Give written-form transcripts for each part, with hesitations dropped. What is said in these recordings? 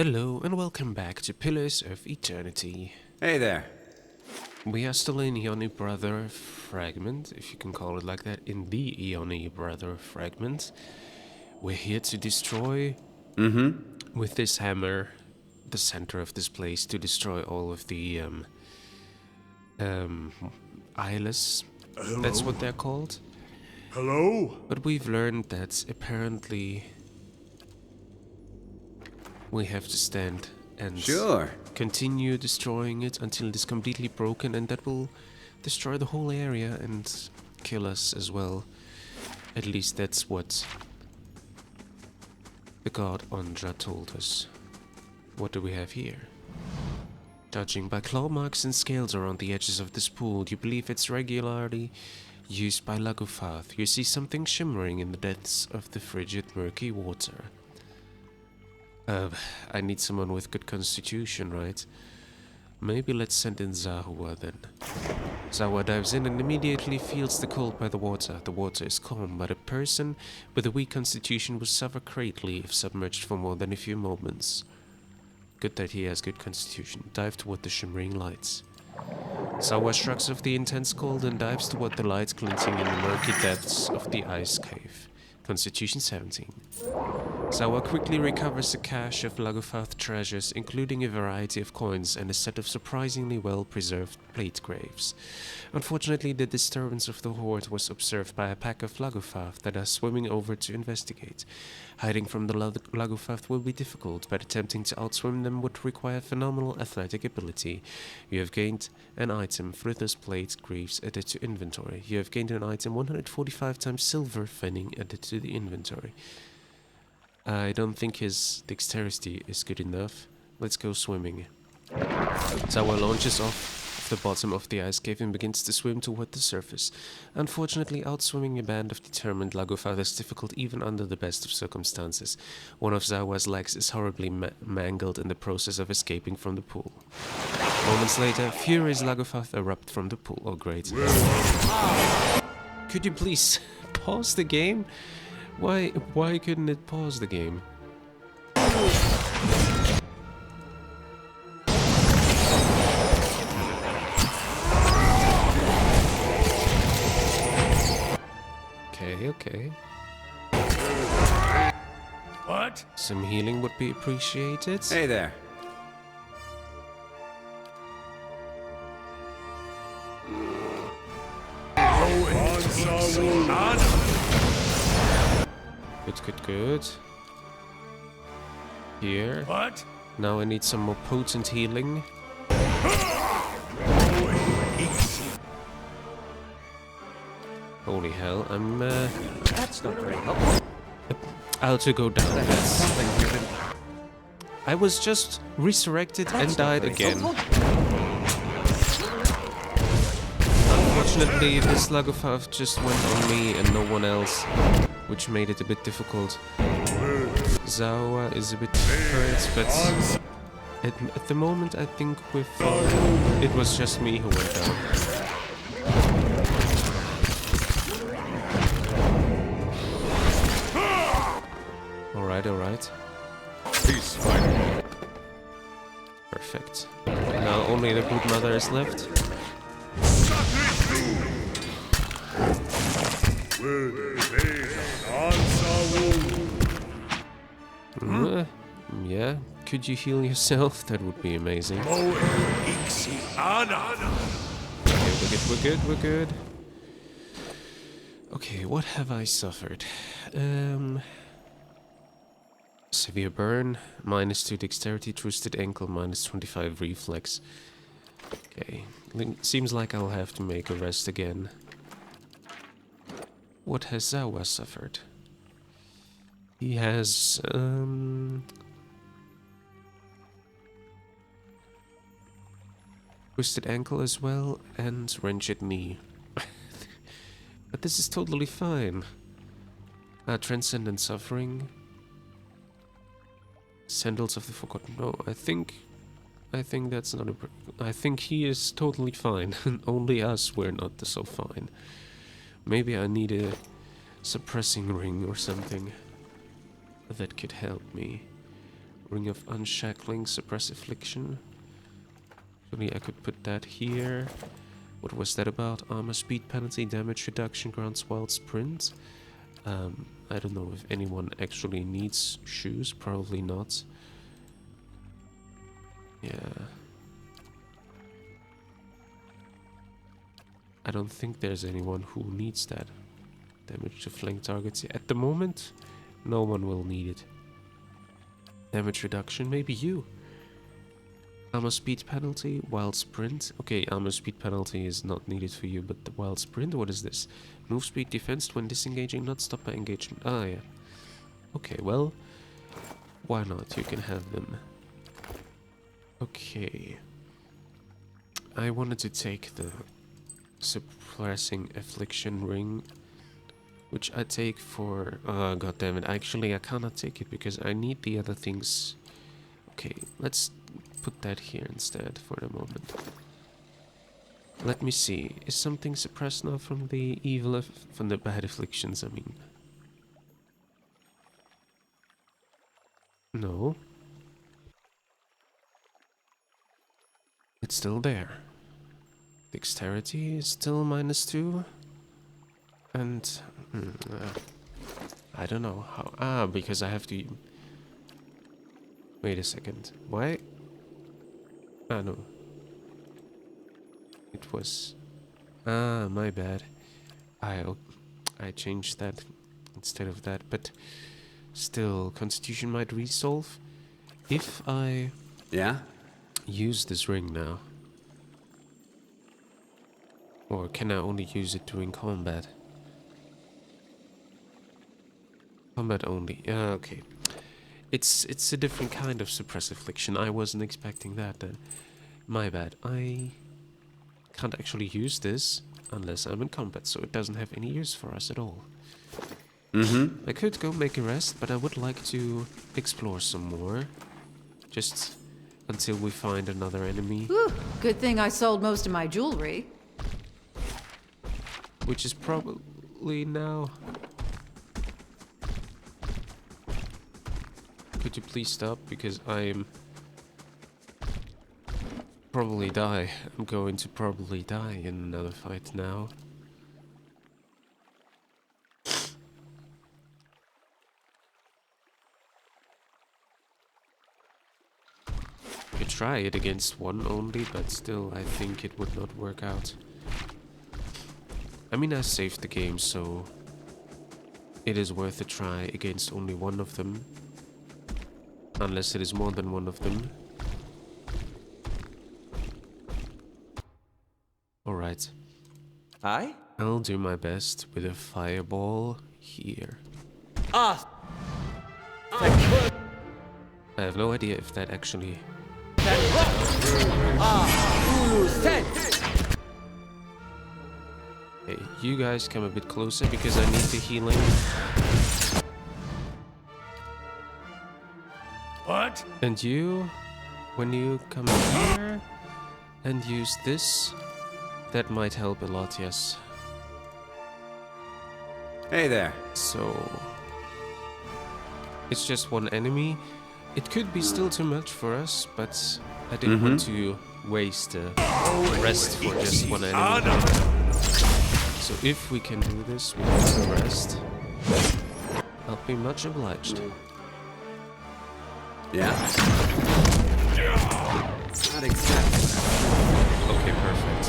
Hello and welcome back to Pillars of Eternity. Hey there. We are still in Ioni Brother Fragment, if you can call it like that, in the Ioni Brother Fragment. We're here to destroy, with this hammer, the center of this place, to destroy all of the, eyeless. Hello? That's what they're called. Hello? But we've learned that apparently we have to stand and Sure. continue destroying it until it is completely broken, and that will destroy the whole area and kill us as well. At least that's what the god Ondra told us. What do we have here? Judging by claw marks and scales around the edges of this pool, you believe it's regularly used by Lagofath. You see something shimmering in the depths of the frigid, murky water. I need someone with good constitution, right? Maybe let's send in Zahua then. Zahua dives in and immediately feels the cold by the water. The water is calm, but a person with a weak constitution will suffer greatly if submerged for more than a few moments. Good that he has good constitution. Dive toward the shimmering lights. Zahua shrugs off the intense cold and dives toward the lights glinting in the murky depths of the ice cave. Constitution 17. Zahua quickly recovers a cache of Lagofath treasures, including a variety of coins and a set of surprisingly well-preserved plate graves. Unfortunately, the disturbance of the horde was observed by a pack of Lagofath that are swimming over to investigate. Hiding from the Lagofath will be difficult, but attempting to outswim them would require phenomenal athletic ability. You have gained an item, Frith's plate greaves added to inventory. You have gained an item, 145 times silver fenning added to the inventory. I don't think his dexterity is good enough. Let's go swimming. Zahua launches off the bottom of the ice cave and begins to swim toward the surface. Unfortunately, outswimming a band of determined Lagofath is difficult even under the best of circumstances. One of Zahua's legs is horribly mangled in the process of escaping from the pool. Moments later, furious Lagofath erupt from the pool. Oh great. Could you please pause the game? Why couldn't it pause the game? Okay. What? Some healing would be appreciated. Hey there. Good. Here. What? Now I need some more potent healing. Holy hell, I'm That's not very helpful. I'll to go down. That's something here. I was just resurrected and died again. Unfortunately, this Lagofath just went on me and no one else, which made it a bit difficult. Zahua is a bit hurt, but at the moment I think it was just me who went down. Alright. Peace, fighter. Perfect. Now only the Brood Mother is left. Yeah, could you heal yourself? That would be amazing. Okay, we're good. Okay, what have I suffered? Severe burn, -2 dexterity, twisted ankle, -25 reflex. Okay, seems like I'll have to make a rest again. What has Zahua suffered? He has, twisted ankle as well, and wrenched knee. But this is totally fine. Transcendent suffering. Sandals of the Forgotten. No, I think that's not a... I think he is totally fine. Only us we're not so fine. Maybe I need a suppressing ring or something that could help me. Ring of Unshackling, Suppress Affliction. Actually, I could put that here. What was that about? Armor speed penalty, damage reduction, grants wild sprint. I don't know if anyone actually needs shoes. Probably not. Yeah. I don't think there's anyone who needs that. Damage to flank targets. At the moment, no one will need it. Damage reduction, maybe you. Armor speed penalty, wild sprint. Okay, armor speed penalty is not needed for you, but the wild sprint, what is this? Move speed defense when disengaging, not stopped by engagement. Ah, yeah. Okay, well, why not? You can have them. Okay. I wanted to take the suppressing affliction ring, which I take for... Oh, god damn it. Actually, I cannot take it because I need the other things. Okay, let's put that here instead for the moment. Let me see. Is something suppressed now from the evil... from the bad afflictions, I mean? No. It's still there. Dexterity is still -2. And... I don't know how... Ah, because I have to... Wait a second. Why? Ah, no. It was... Ah, my bad. I changed that instead of that, but... Still, Constitution might resolve if I... Yeah? Use this ring now. Or can I only use it during combat? Combat only. Yeah, okay. It's a different kind of suppress affliction. I wasn't expecting that then. My bad. I can't actually use this unless I'm in combat, so it doesn't have any use for us at all. I could go make a rest, but I would like to explore some more. Just until we find another enemy. Whew, good thing I sold most of my jewelry. Which is probably now. Could you please stop? Because I'm probably die. I'm going to probably die in another fight now. Could try it against one only, but still I think it would not work out. I mean, I saved the game, so it is worth a try against only one of them. Unless it is more than one of them. Alright. Aye? I'll do my best with a fireball here. Ah! I have no idea if that actually... Hey, you guys come a bit closer because I need the healing. What? And you, when you come here and use this, that might help a lot, yes. Hey there. So, it's just one enemy. It could be still too much for us, but I didn't want to waste a rest for just one enemy. So if we can do this without a rest, I'll be much obliged. Yeah? Not exactly. Okay, perfect.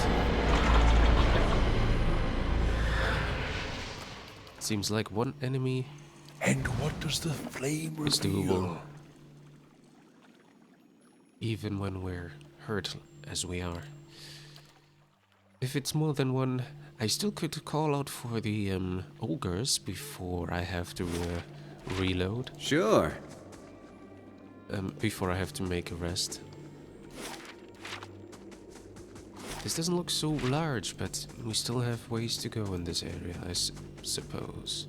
Seems like one enemy And what does the flame is doable. Even when we're hurt as we are. If it's more than one, I still could call out for the ogres before I have to reload. Sure. Before I have to make a rest. This doesn't look so large, but we still have ways to go in this area, I suppose.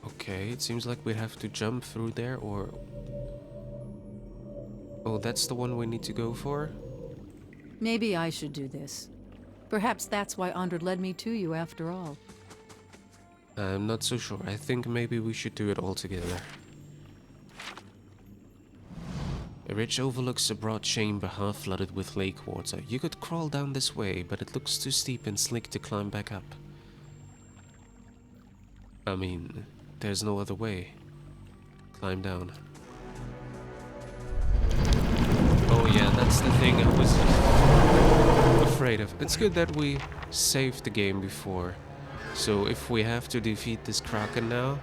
Okay, it seems like we have to jump through there, or... Oh, that's the one we need to go for? Maybe I should do this. Perhaps that's why Andred led me to you after all. I'm not so sure. I think maybe we should do it all together. A ridge overlooks a broad chamber half flooded with lake water. You could crawl down this way, but it looks too steep and slick to climb back up. I mean, there's no other way. Climb down. Oh yeah, that's the thing I was afraid of. It's good that we saved the game before. So if we have to defeat this Kraken now,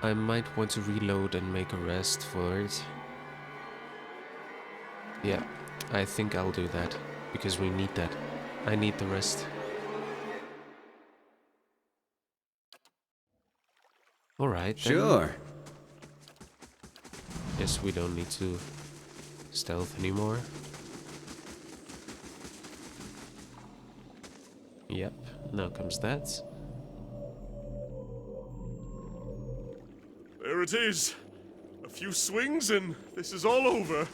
I might want to reload and make a rest for it. Yeah, I think I'll do that, because we need that. I need the rest. Alright, then. Sure. Guess we don't need to stealth anymore. Yep, now comes that. There it is. A few swings and this is all over.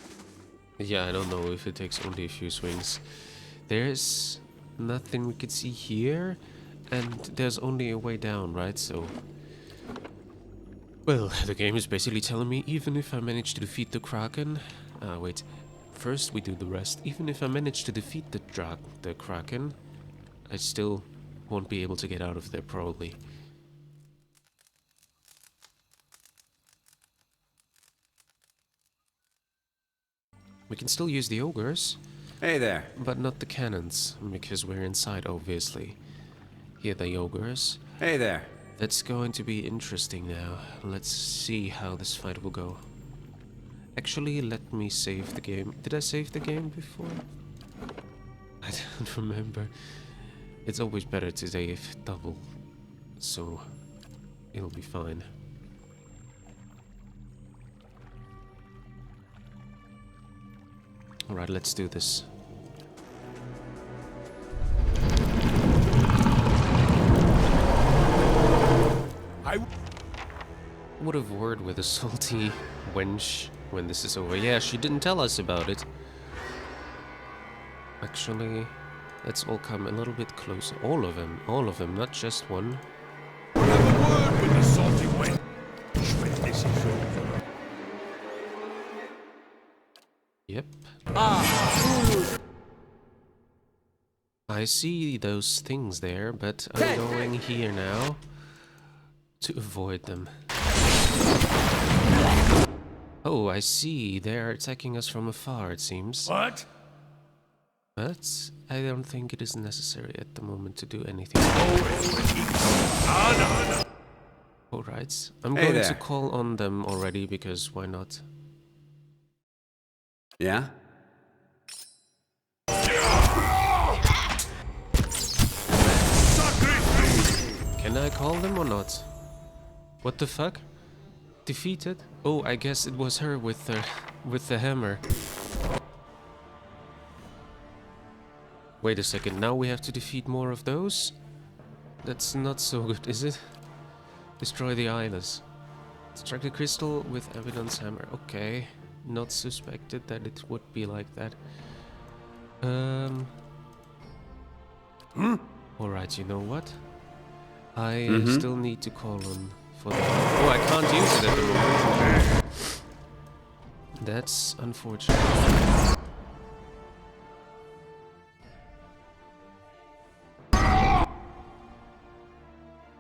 Yeah, I don't know if it takes only a few swings. There's nothing we could see here, and there's only a way down, right? So... well, the game is basically telling me even if I manage to defeat the Kraken... wait. First we do the rest. Even if I manage to defeat the Kraken, I still won't be able to get out of there, probably. We can still use the ogres, Hey there. but not the cannons, because we're inside, obviously. Here the ogres. Hey there. That's going to be interesting now. Let's see how this fight will go. Actually, let me save the game. Did I save the game before? I don't remember. It's always better to save double, so it'll be fine. Alright, let's do this. Would have word with a salty wench when this is over. Yeah, she didn't tell us about it. Actually, let's all come a little bit closer. All of them, not just one. Have a word with the salty wench when this is over. Yep. I see those things there, but I'm going here now to avoid them. Oh, I see. They're attacking us from afar, it seems. What? But I don't think it is necessary at the moment to do anything. Alright. I'm Hey going to there. call on them already, because why not? Yeah? Can I call them or not? What the fuck? Defeated? Oh, I guess it was her with the hammer. Wait a second, now we have to defeat more of those? That's not so good, is it? Destroy the eyeless. Strike the crystal with evidence hammer. Okay. Not suspected that it would be like that. Alright, you know what? I still need to call on for the... Oh, I can't use it at the moment. That's unfortunate.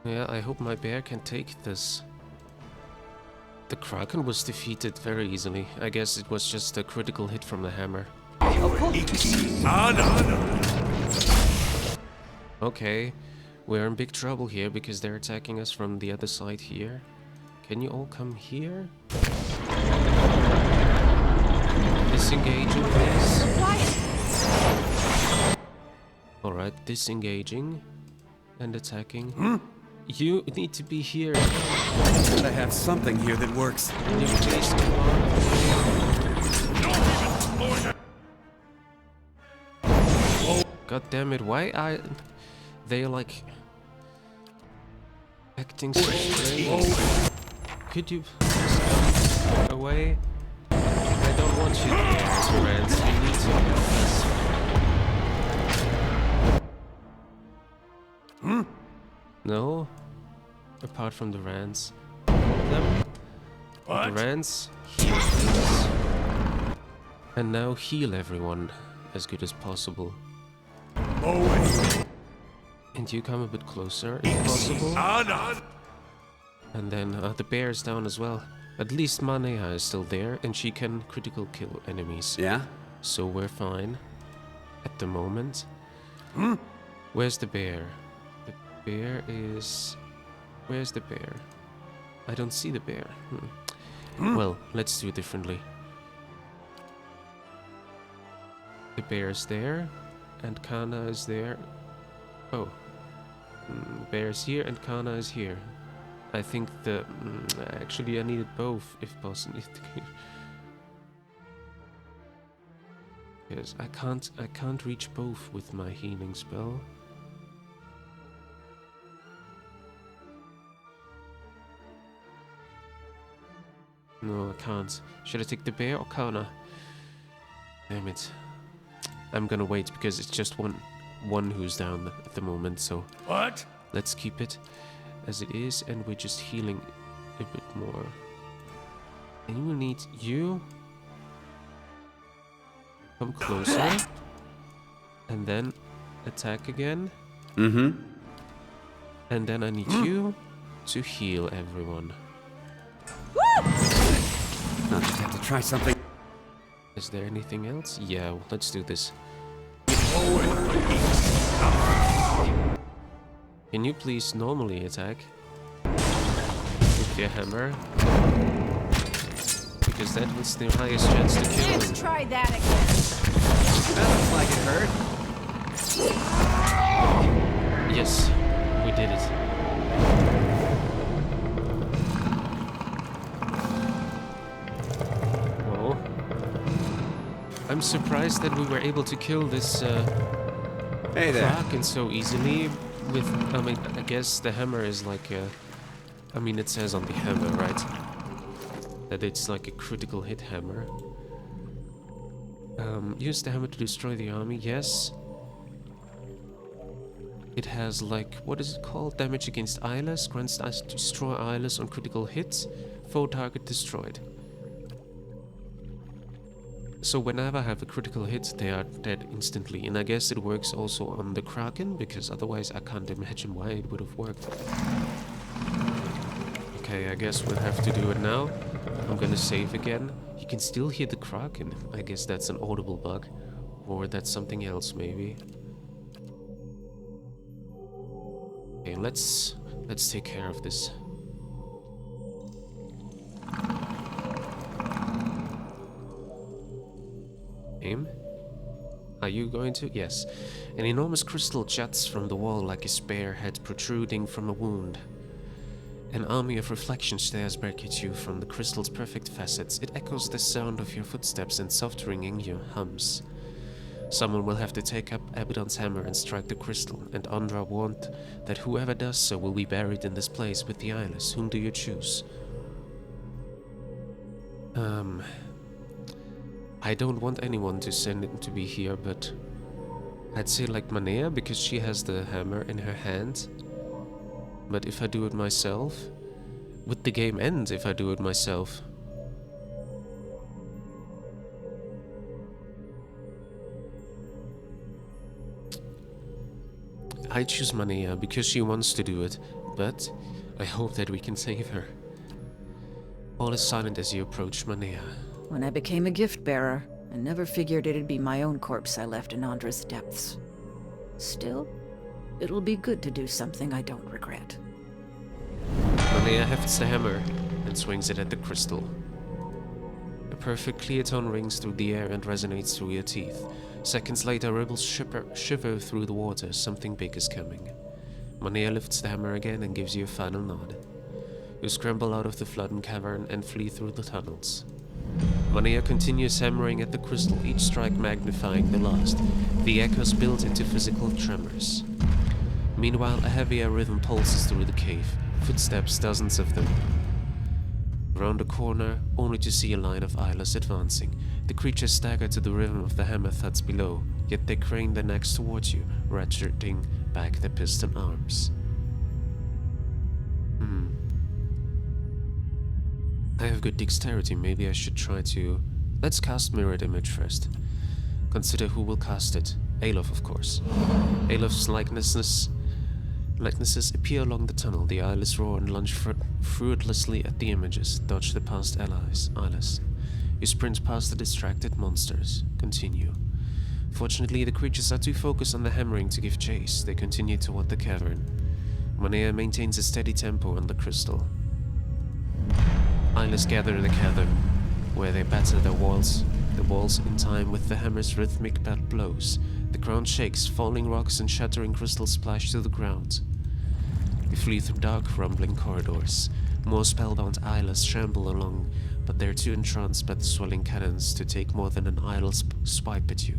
Yeah, I hope my bear can take this. The Kraken was defeated very easily. I guess it was just a critical hit from the hammer. Okay, we're in big trouble here because they're attacking us from the other side here. Can you all come here? Disengaging, please. Alright, disengaging and attacking. You need to be here. I have something here that works. Can you please come on? God damn it, why are they like acting so strange? Could you please go away? I don't want you here, Terrence. You need to help us. No. Apart from the Rans. Them. What? The Rans, heal things. And now heal everyone as good as possible. Away. And you come a bit closer if possible. Anna. And then the bear is down as well. At least Manea is still there and she can critical kill enemies. Yeah? So we're fine at the moment. Where's the bear? The bear is... Where's the bear? I don't see the bear. Well, let's do it differently. The bear is there, and Kana is there. Oh. Bear is here, and Kana is here. I think the... actually, I needed both, if possible. Yes, I can't reach both with my healing spell. No, I can't. Should I take the bear or Kana? Damn it. I'm gonna wait because it's just one who's down at the moment, so What? let's keep it as it is, and we're just healing a bit more. And you will need you. Come closer. And then attack again. Mm-hmm. And then I need you to heal everyone. I'll just have to try something. Is there anything else? Yeah, let's do this. Can you please normally attack with your hammer? Because that was the highest chance to kill Let's him. try that again. That looks like it hurt. Yes, we did it. Well, I'm surprised that we were able to kill this Hey there. Kraken so easily with, I mean, I guess the hammer is like a, I mean, it says on the hammer, right? That it's like a critical hit hammer. Use the hammer to destroy the army, yes. It has like, what is it called? Damage against eyeless, grants us to destroy eyeless on critical hits, foe target destroyed. So whenever I have a critical hit, they are dead instantly, and I guess it works also on the Kraken, because otherwise I can't imagine why it would have worked. Okay, I guess we'll have to do it now. I'm gonna save again. You can still hear the Kraken. I guess that's an audible bug, or that's something else maybe. Okay, let's take care of this. Aim? Are you going to? Yes. An enormous crystal juts from the wall like a spear head protruding from a wound. An army of reflection stares back at you from the crystal's perfect facets. It echoes the sound of your footsteps and soft ringing your hums. Someone will have to take up Abaddon's hammer and strike the crystal, and Andra warned that whoever does so will be buried in this place with the eyeless. Whom do you choose? I don't want anyone to send it to be here, but I'd say like Manea, because she has the hammer in her hand. But if I do it myself, would the game end if I do it myself? I choose Manea because she wants to do it, but I hope that we can save her. All is silent as you approach Manea. When I became a gift bearer, I never figured it'd be my own corpse I left in Andra's depths. Still, it'll be good to do something I don't regret. Manea hefts the hammer and swings it at the crystal. A perfect clear tone rings through the air and resonates through your teeth. Seconds later, ripples shiver through the water. Something big is coming. Manea lifts the hammer again and gives you a final nod. You scramble out of the flooded cavern and flee through the tunnels. Manea continues hammering at the crystal, each strike magnifying the last. The echoes build into physical tremors. Meanwhile, a heavier rhythm pulses through the cave. Footsteps, dozens of them. Around a corner, only to see a line of eyeless advancing. The creatures stagger to the rhythm of the hammer thuds below, yet they crane their necks towards you, ratcheting back their piston arms. I have good dexterity, maybe I should try to... Let's cast Mirrored Image first. Consider who will cast it. Alof, of course. Alof's likenesses appear along the tunnel. The eyeless roar and lunge fruitlessly at the images. Dodge the past eyeless. You sprint past the distracted monsters. Continue. Fortunately, the creatures are too focused on the hammering to give chase. They continue toward the cavern. Manea maintains a steady tempo on the crystal. Eyeless gather in the cavern, where they batter the walls in time with the hammer's rhythmic blows. The ground shakes, falling rocks and shattering crystals splash to the ground. You flee through dark, rumbling corridors. More spellbound eyeless shamble along, but they're too entranced by the swelling cadence to take more than an idle swipe at you.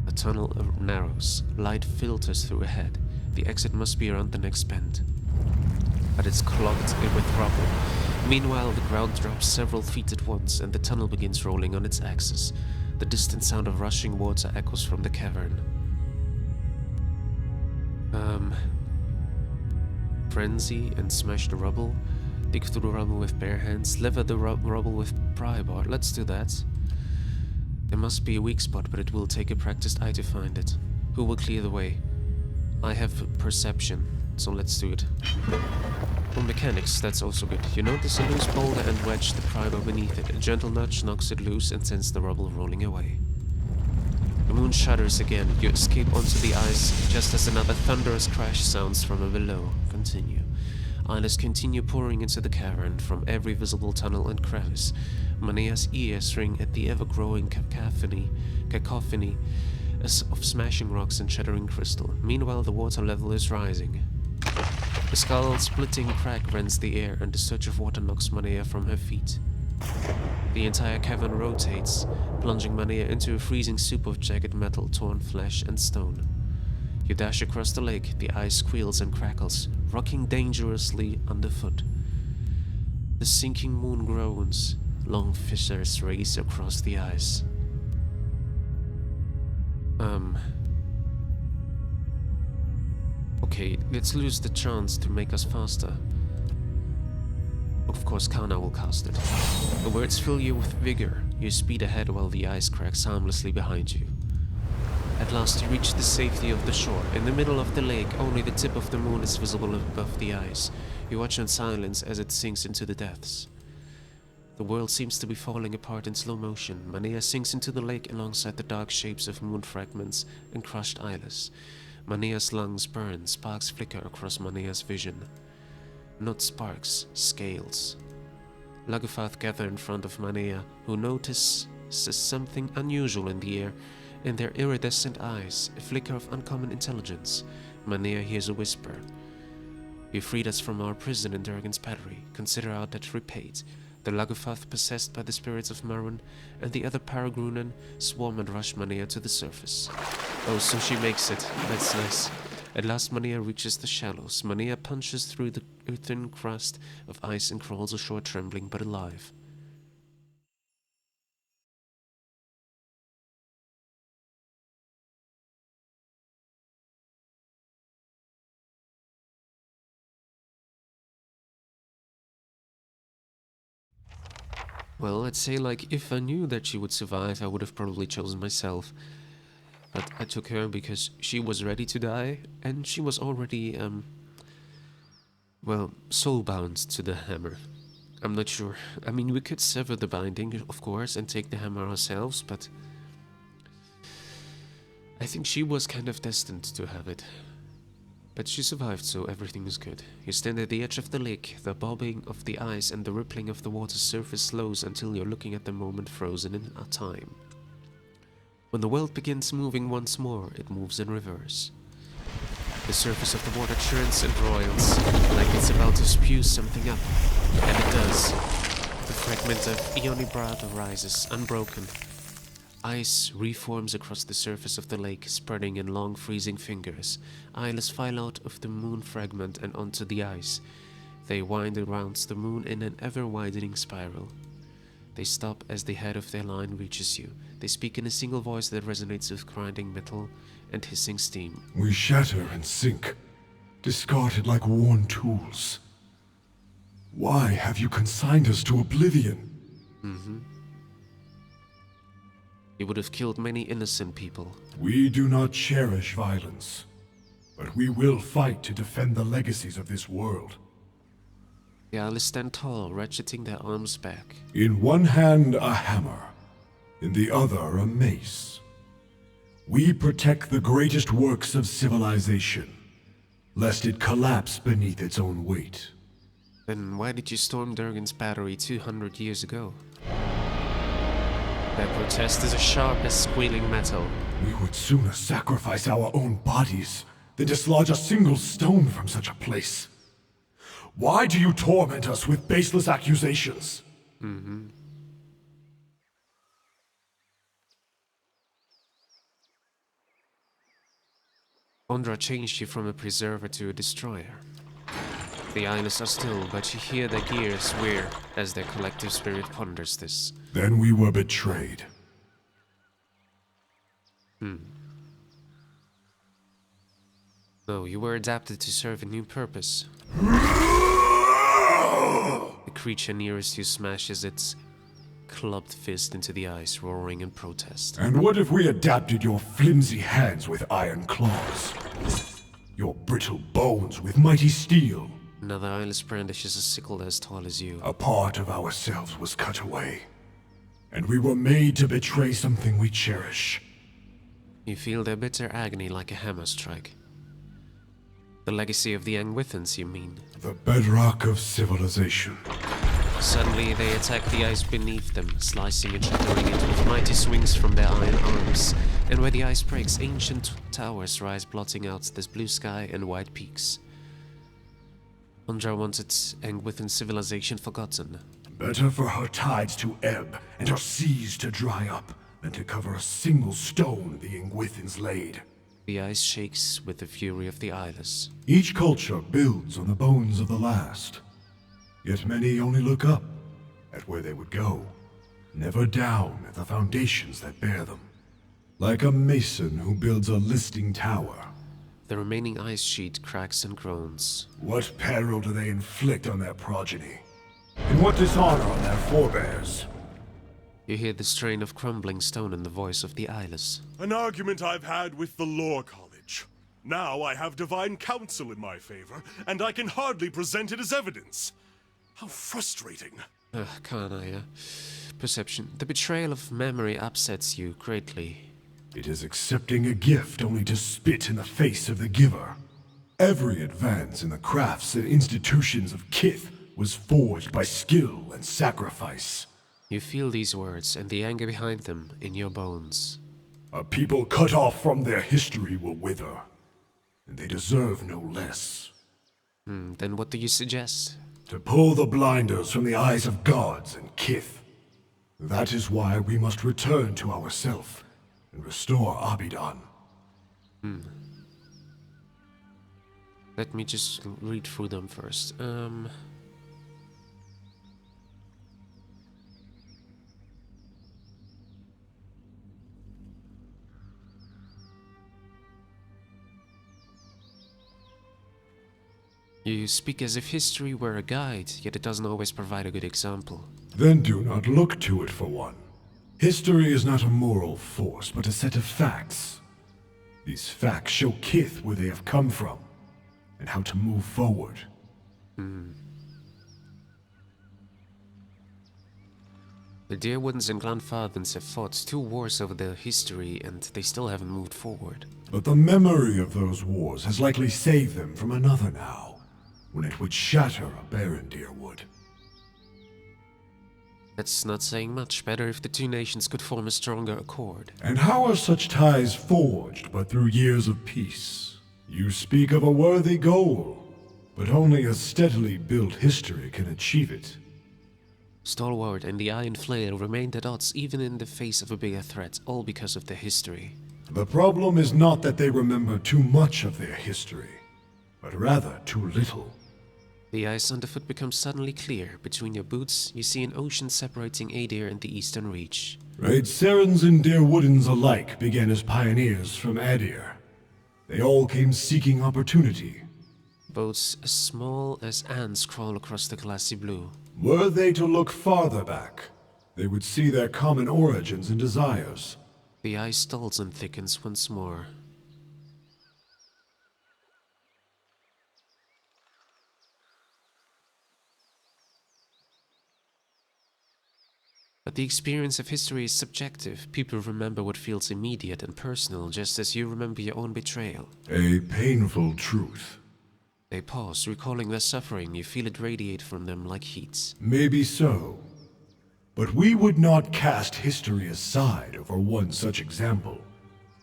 The tunnel narrows. Light filters through ahead. The exit must be around the next bend. But it's clogged with rubble. Meanwhile, the ground drops several feet at once, and the tunnel begins rolling on its axis. The distant sound of rushing water echoes from the cavern. Frenzy and smash the rubble. Dig through the rubble with bare hands. Lever the rubble with pry bar. Let's do that. There must be a weak spot, but it will take a practiced eye to find it. Who will clear the way? I have perception, so let's do it. Oh, mechanics, that's also good. You notice a loose boulder and wedge the pry bar beneath it. A gentle nudge knocks it loose and sends the rubble rolling away. The moon shudders again. You escape onto the ice just as another thunderous crash sounds from below. Continue. Eyeless continue pouring into the cavern from every visible tunnel and crevice. Manea's ears ring at the ever-growing cacophony of smashing rocks and shattering crystal. Meanwhile, the water level is rising. A skull-splitting crack rends the air, and the surge of water knocks Manea from her feet. The entire cavern rotates, plunging Manea into a freezing soup of jagged metal, torn flesh, and stone. You dash across the lake, the ice squeals and crackles, rocking dangerously underfoot. The sinking moon groans, long fissures race across the ice. Okay, let's lose the chance to make us faster. Of course, Kana will cast it. The words fill you with vigor. You speed ahead while the ice cracks harmlessly behind you. At last you reach the safety of the shore. In the middle of the lake, only the tip of the moon is visible above the ice. You watch in silence as it sinks into the depths. The world seems to be falling apart in slow motion. Manea sinks into the lake alongside the dark shapes of moon fragments and crushed eyeless. Manea's lungs burn, sparks flicker across Manea's vision. Not sparks, scales. Lagufath gather in front of Manea, who notices something unusual in the air. In their iridescent eyes, a flicker of uncommon intelligence. Manea hears a whisper. You freed us from our prison in Durgan's Battery. Consider our debt repaid. The Lagufath, possessed by the spirits of Marun, and the other Paragrunan swarm and rush Manea to the surface. Oh, so she makes it. That's nice. At last Manea reaches the shallows. Manea punches through the thin crust of ice and crawls ashore, trembling but alive. Well, I'd say, like, if I knew that she would survive, I would have probably chosen myself. But I took her because she was ready to die, and she was already, well, soul-bound to the hammer. I'm not sure. I mean, we could sever the binding, of course, and take the hammer ourselves, but I think she was kind of destined to have it. But she survived, so everything is good. You stand at the edge of the lake, the bobbing of the ice and the rippling of the water's surface slows until you're looking at the moment frozen in time. When the world begins moving once more, it moves in reverse. The surface of the water churns and roils, like it's about to spew something up. And it does. The fragment of Ionibrad rises, unbroken. Ice reforms across the surface of the lake, spreading in long freezing fingers. Eyeless file out of the moon fragment and onto the ice. They wind around the moon in an ever-widening spiral. They stop as the head of their line reaches you. They speak in a single voice that resonates with grinding metal and hissing steam. We shatter and sink, discarded like worn tools. Why have you consigned us to oblivion? You would have killed many innocent people. We do not cherish violence, but we will fight to defend the legacies of this world. The Isles stand tall, ratcheting their arms back. In one hand a hammer, in the other a mace. We protect the greatest works of civilization, lest it collapse beneath its own weight. Then why did you storm Durgan's battery 200 years ago? Their protest is as sharp as squealing metal. We would sooner sacrifice our own bodies than dislodge a single stone from such a place. Why do you torment us with baseless accusations? Ondra changed you from a preserver to a destroyer. The Isles are still, but you hear their gears whir as their collective spirit ponders this. Then we were betrayed. No, you were adapted to serve a new purpose. The creature nearest you smashes its clubbed fist into the ice, roaring in protest. And what if we adapted your flimsy hands with iron claws? Your brittle bones with mighty steel? Another Isles brandishes a sickle as tall as you. A part of ourselves was cut away, and we were made to betray something we cherish. You feel their bitter agony like a hammer strike. The legacy of the Angwithans, you mean? The bedrock of civilization. Suddenly they attack the ice beneath them, slicing and shattering it with mighty swings from their iron arms. And where the ice breaks, ancient towers rise, blotting out this blue sky and white peaks. Ondra wanted Angwithan civilization forgotten. Better for her tides to ebb and her seas to dry up than to cover a single stone the Angwithans laid. The ice shakes with the fury of the Isles. Each culture builds on the bones of the last. Yet many only look up at where they would go, never down at the foundations that bear them. Like a mason who builds a listing tower. The remaining ice sheet cracks and groans. What peril do they inflict on their progeny? And what dishonor on their forebears? You hear the strain of crumbling stone in the voice of the Isles. An argument I've had with the Lore College. Now I have divine counsel in my favor, and I can hardly present it as evidence. How frustrating. Kanaya. Perception. The betrayal of memory upsets you greatly. It is accepting a gift only to spit in the face of the giver. Every advance in the crafts and institutions of Kith was forged by skill and sacrifice. You feel these words and the anger behind them in your bones. A people cut off from their history will wither, and they deserve no less. Then what do you suggest? To pull the blinders from the eyes of gods and Kith. That is why we must return to ourself and restore Abidan. Let me just read through them first. You speak as if history were a guide, yet it doesn't always provide a good example. Then do not look to it for one. History is not a moral force, but a set of facts. These facts show Kith where they have come from, and how to move forward. The Deerwoodens and Glanfathans have fought 2 wars over their history, and they still haven't moved forward. But the memory of those wars has likely saved them from another now, when it would shatter a barren Deerwood. That's not saying much. Better if the 2 nations could form a stronger accord. And how are such ties forged but through years of peace? You speak of a worthy goal, but only a steadily built history can achieve it. Stalwart and the Iron Flail remained at odds even in the face of a bigger threat, all because of their history. The problem is not that they remember too much of their history, but rather too little. The ice underfoot becomes suddenly clear. Between your boots, you see an ocean separating Adir and the Eastern Reach. Raidserans and Deerwoodens alike began as pioneers from Adir. They all came seeking opportunity, Boats as small as ants crawl across the glassy blue. Were they to look farther back, they would see their common origins and desires. The ice dulls and thickens once more. But the experience of history is subjective. People remember what feels immediate and personal, just as you remember your own betrayal. A painful truth. They pause, recalling their suffering. You feel it radiate from them like heat. Maybe so. But we would not cast history aside over one such example.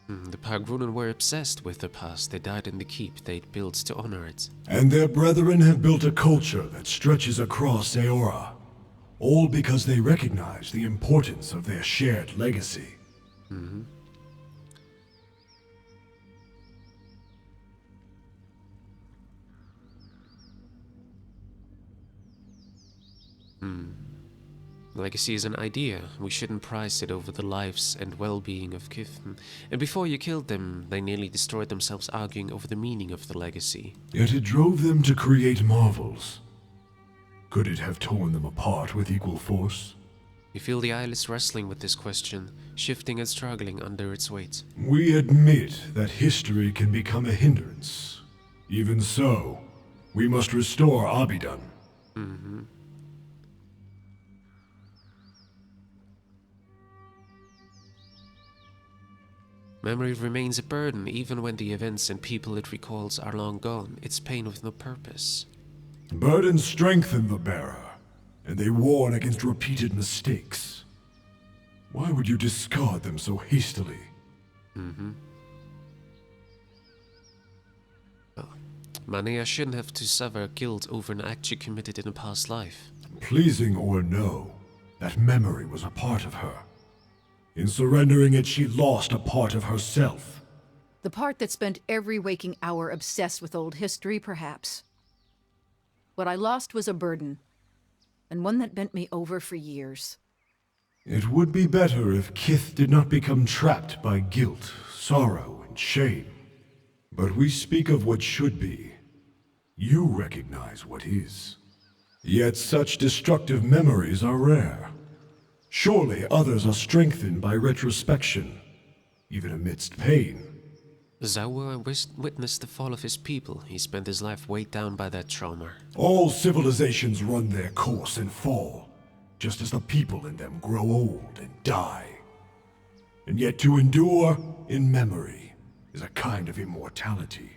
The Pagrunan were obsessed with the past. They died in the keep they'd built to honor it. And their brethren have built a culture that stretches across Eora. All because they recognize the importance of their shared legacy. Legacy is an idea. We shouldn't prize it over the lives and well-being of Kith. And before you killed them, they nearly destroyed themselves arguing over the meaning of the legacy. Yet it drove them to create marvels. Could it have torn them apart with equal force? You feel the eyelids wrestling with this question, shifting and struggling under its weight. We admit that history can become a hindrance. Even so, we must restore Abidan. Memory remains a burden even when the events and people it recalls are long gone. It's pain with no purpose. Burdens strengthen the bearer, and they warn against repeated mistakes. Why would you discard them so hastily? Manea shouldn't have to suffer guilt over an act she committed in a past life. Pleasing or no, that memory was a part of her. In surrendering it, she lost a part of herself. The part that spent every waking hour obsessed with old history, perhaps. What I lost was a burden, and one that bent me over for years. It would be better if Kith did not become trapped by guilt, sorrow, and shame. But we speak of what should be. You recognize what is. Yet such destructive memories are rare. Surely others are strengthened by retrospection, even amidst pain. Zawa witnessed the fall of his people. He spent his life weighed down by that trauma. All civilizations run their course and fall, just as the people in them grow old and die. And yet to endure in memory is a kind of immortality.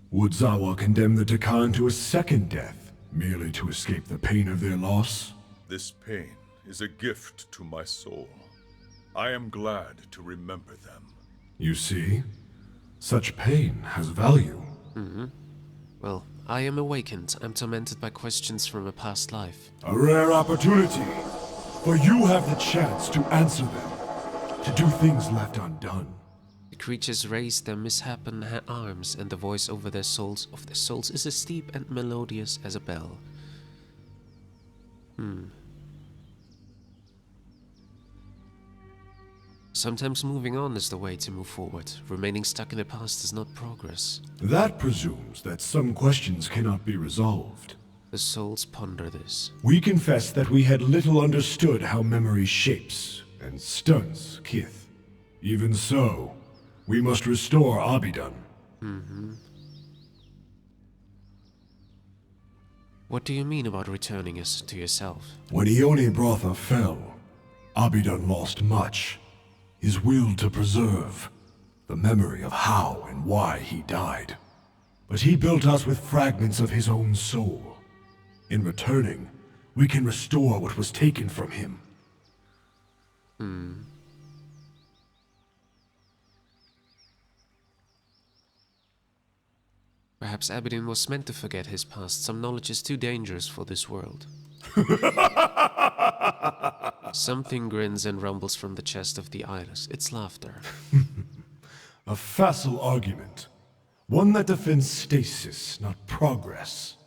Would Zawa condemn the Takan to a second death, merely to escape the pain of their loss? This pain is a gift to my soul. I am glad to remember them. You see? Such pain has value. Well, I am awakened. I'm tormented by questions from a past life. A rare opportunity, for you have the chance to answer them, to do things left undone. The creatures raise their misshapen arms, and the voice over their souls is as deep and melodious as a bell. Sometimes moving on is the way to move forward. Remaining stuck in the past is not progress. That presumes that some questions cannot be resolved. The souls ponder this. We confess that we had little understood how memory shapes and stunts Kith. Even so, we must restore Abidan. What do you mean about returning us to yourself? When Ione Brotha fell, Abidan lost much. His will to preserve, the memory of how and why he died. But he built us with fragments of his own soul. In returning, we can restore what was taken from him. Perhaps Abedin was meant to forget his past. Some knowledge is too dangerous for this world. Something grins and rumbles from the chest of the eyeless. It's laughter. A facile argument. One that defends stasis, not progress.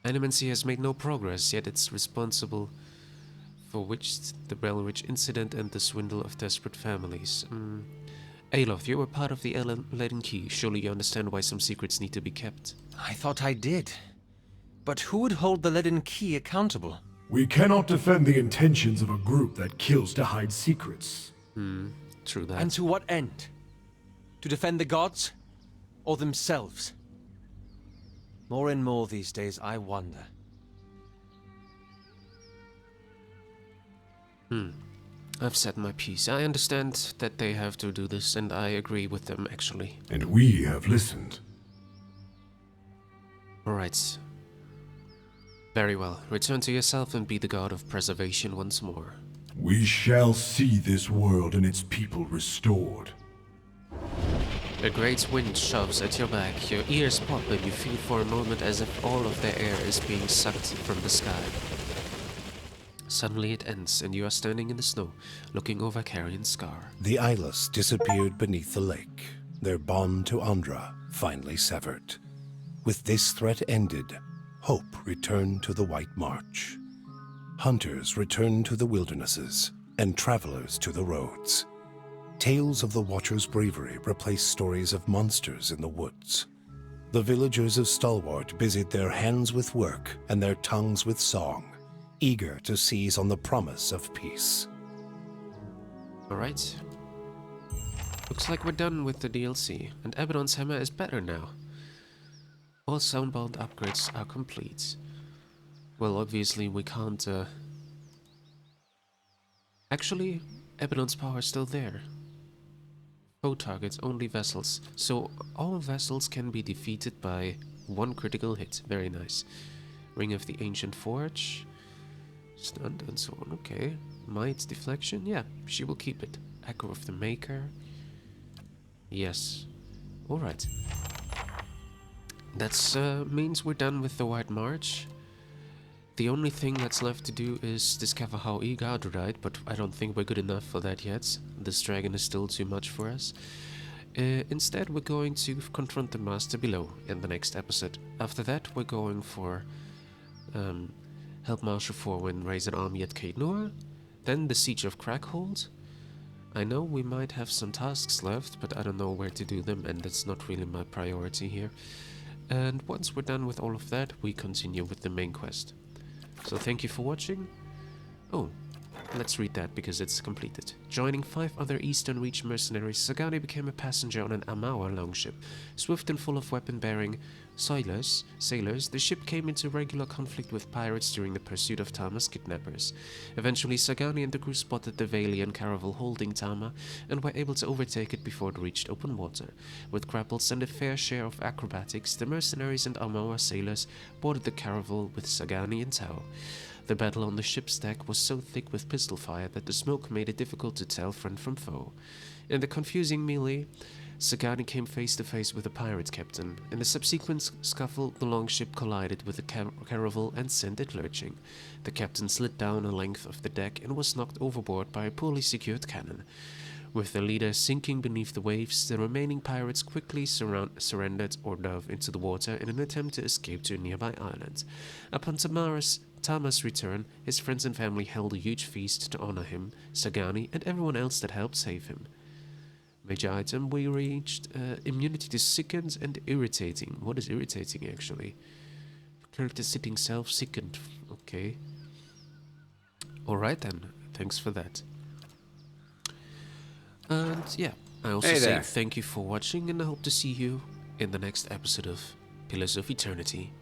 Animancy has made no progress, yet it's responsible for which the Belridge incident and the swindle of desperate families. Aloth, you were part of the Leaden Key. Surely you understand why some secrets need to be kept. I thought I did. But who would hold the Leaden Key accountable? We cannot defend the intentions of a group that kills to hide secrets. True that. And to what end? To defend the gods? Or themselves? More and more these days, I wonder. I've said my piece. I understand that they have to do this, and I agree with them, actually. And we have listened. Alright. Very well. Return to yourself and be the god of preservation once more. We shall see this world and its people restored. A great wind shoves at your back, your ears pop, and you feel for a moment as if all of their air is being sucked from the sky. Suddenly it ends, and you are standing in the snow, looking over Carrion Scar. The Eyeless disappeared beneath the lake, their bond to Andra finally severed. With this threat ended, hope returned to the White March. Hunters returned to the wildernesses, and travelers to the roads. Tales of the Watcher's bravery replaced stories of monsters in the woods. The villagers of Stalwart busied their hands with work and their tongues with song, eager to seize on the promise of peace. Alright. Looks like we're done with the DLC, and Abaddon's hammer is better now. All soundbound upgrades are complete. Well, obviously we can't, Actually, Abaddon's power is still there. Foe targets only vessels, so all vessels can be defeated by one critical hit. Very nice. Ring of the Ancient Forge. Stunned and so on. Okay. Might deflection? Yeah, she will keep it. Echo of the Maker. Yes. Alright. That means we're done with the White March. The only thing that's left to do is discover how Igard died, but I don't think we're good enough for that yet. This dragon is still too much for us. Instead, we're going to confront the Master below in the next episode. After that, we're going for help Marshal Forwin raise an army at Caed Nua, then the Siege of Crackhold. I know we might have some tasks left, but I don't know where to do them, and that's not really my priority here. And once we're done with all of that, we continue with the main quest. So thank you for watching. Oh, let's read that because it's completed. Joining 5 other Eastern Reach mercenaries, Sagani became a passenger on an Amawa longship. Swift and full of weapon-bearing sailors, the ship came into regular conflict with pirates during the pursuit of Tama's kidnappers. Eventually, Sagani and the crew spotted the Valian caravel holding Tama and were able to overtake it before it reached open water. With grapples and a fair share of acrobatics, the mercenaries and Amawa sailors boarded the caravel with Sagani and Tao. The battle on the ship's deck was so thick with pistol fire that the smoke made it difficult to tell friend from foe. In the confusing melee, Sagani came face to face with the pirate captain. In the subsequent scuffle, the longship collided with the caravel and sent it lurching. The captain slid down a length of the deck and was knocked overboard by a poorly secured cannon. With the leader sinking beneath the waves, the remaining pirates quickly surrendered or dove into the water in an attempt to escape to a nearby island. Upon Tama's return, his friends and family held a huge feast to honor him, Sagani, and everyone else that helped save him. Major item, we reached immunity to sickened and irritating. What is irritating, actually? Character sitting self-sickened. Okay. Alright then, thanks for that. And yeah, I also Hey say there. thank you for watching, and I hope to see you in the next episode of Pillars of Eternity.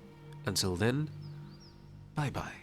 Until then, bye-bye.